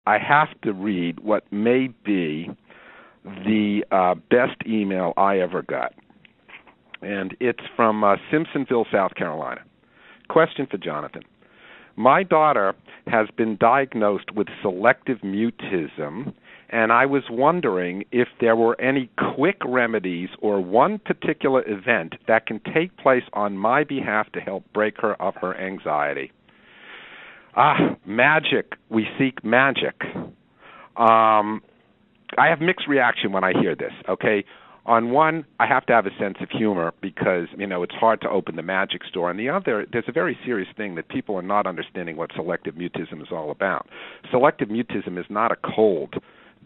I have to read what may be the best email I ever got. And it's from Simpsonville, South Carolina. Question for Jonathan. My daughter has been diagnosed with selective mutism, and I was wondering if there were any quick remedies or one particular event that can take place on my behalf to help break her of her anxiety. Magic. We seek magic. I have mixed reaction when I hear this, okay? On one, I have to have a sense of humor because, it's hard to open the magic store. On the other, there's a very serious thing that people are not understanding what selective mutism is all about. Selective mutism is not a cold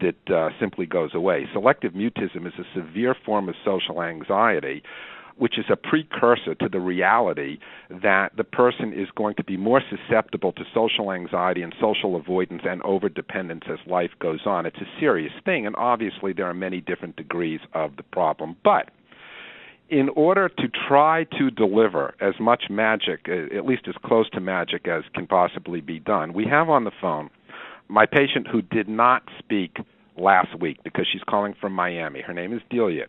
that simply goes away. Selective mutism is a severe form of social anxiety, which is a precursor to the reality that the person is going to be more susceptible to social anxiety and social avoidance and overdependence as life goes on. It's a serious thing, and obviously there are many different degrees of the problem. But in order to try to deliver as much magic, at least as close to magic as can possibly be done, we have on the phone my patient who did not speak last week because she's calling from Miami. Her name is Delia,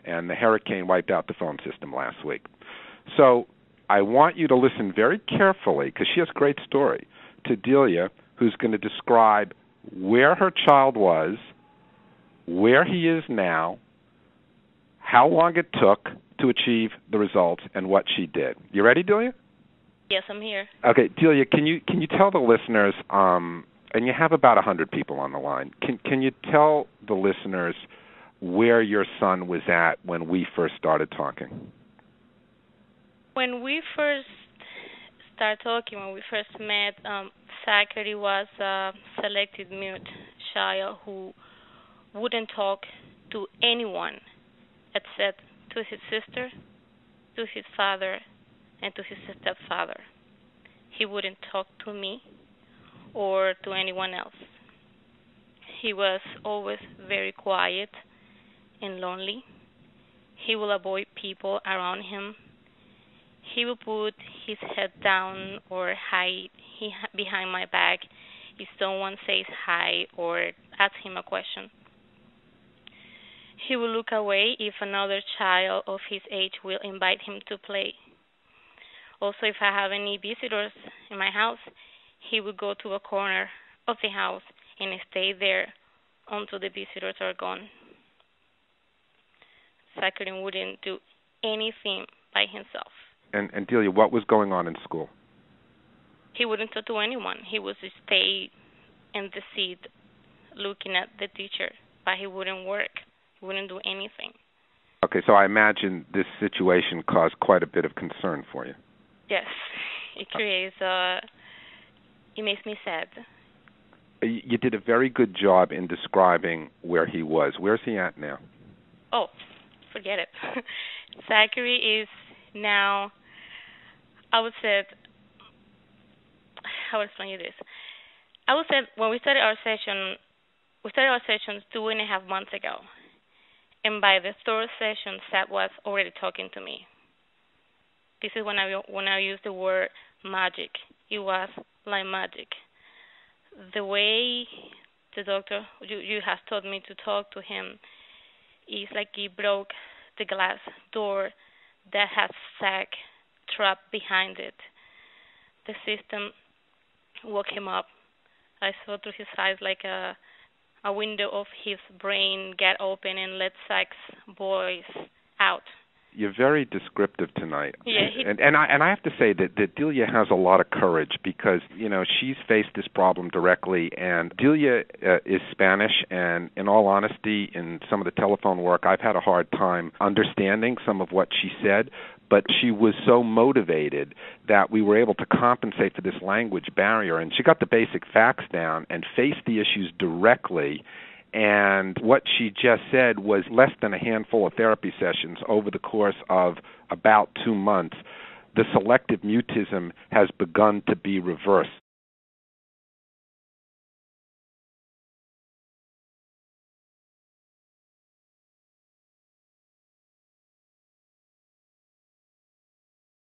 and the hurricane wiped out the phone system last week. So I want you to listen very carefully, because she has a great story, to Delia, who's going to describe where her child was, where he is now, how long it took to achieve the results, and what she did. You ready, Delia? Yes, I'm here. Okay, Delia, can you tell the listeners, and you have about 100 people on the line, can you tell the listeners where your son was at when we first started talking? When we first started talking, when we first met, Zachary was a selective mute child who wouldn't talk to anyone except to his sister, to his father, and to his stepfather. He wouldn't talk to me or to anyone else. He was always very quiet and lonely. He will avoid people around him. He will put his head down or hide behind my back if someone says hi or asks him a question. He will look away if another child of his age will invite him to play. Also, if I have any visitors in my house, he will go to a corner of the house and stay there until the visitors are gone. Zachary wouldn't do anything by himself. And Delia, what was going on in school? He wouldn't talk to anyone. He would just stay in the seat looking at the teacher, but he wouldn't work. He wouldn't do anything. Okay, so I imagine this situation caused quite a bit of concern for you. Yes, it creates, it makes me sad. You did a very good job in describing where he was. Where's he at now? Oh, forget it. Zachary is now, I would say, how would I explain you this? I would say when we started our sessions 2.5 months ago. And by the third session, Seth was already talking to me. This is when I use the word magic. It was like magic. The way the doctor, you have taught me to talk to him, is like he broke the glass door that has Zach trapped behind it. The system woke him up. I saw through his eyes like a window of his brain get open and let Zach's voice out. You're very descriptive tonight. Yeah, and I have to say that Delia has a lot of courage because, she's faced this problem directly, and Delia is Spanish, and in all honesty, in some of the telephone work, I've had a hard time understanding some of what she said, but she was so motivated that we were able to compensate for this language barrier, and she got the basic facts down and faced the issues directly. And what she just said was less than a handful of therapy sessions over the course of about 2 months. The selective mutism has begun to be reversed.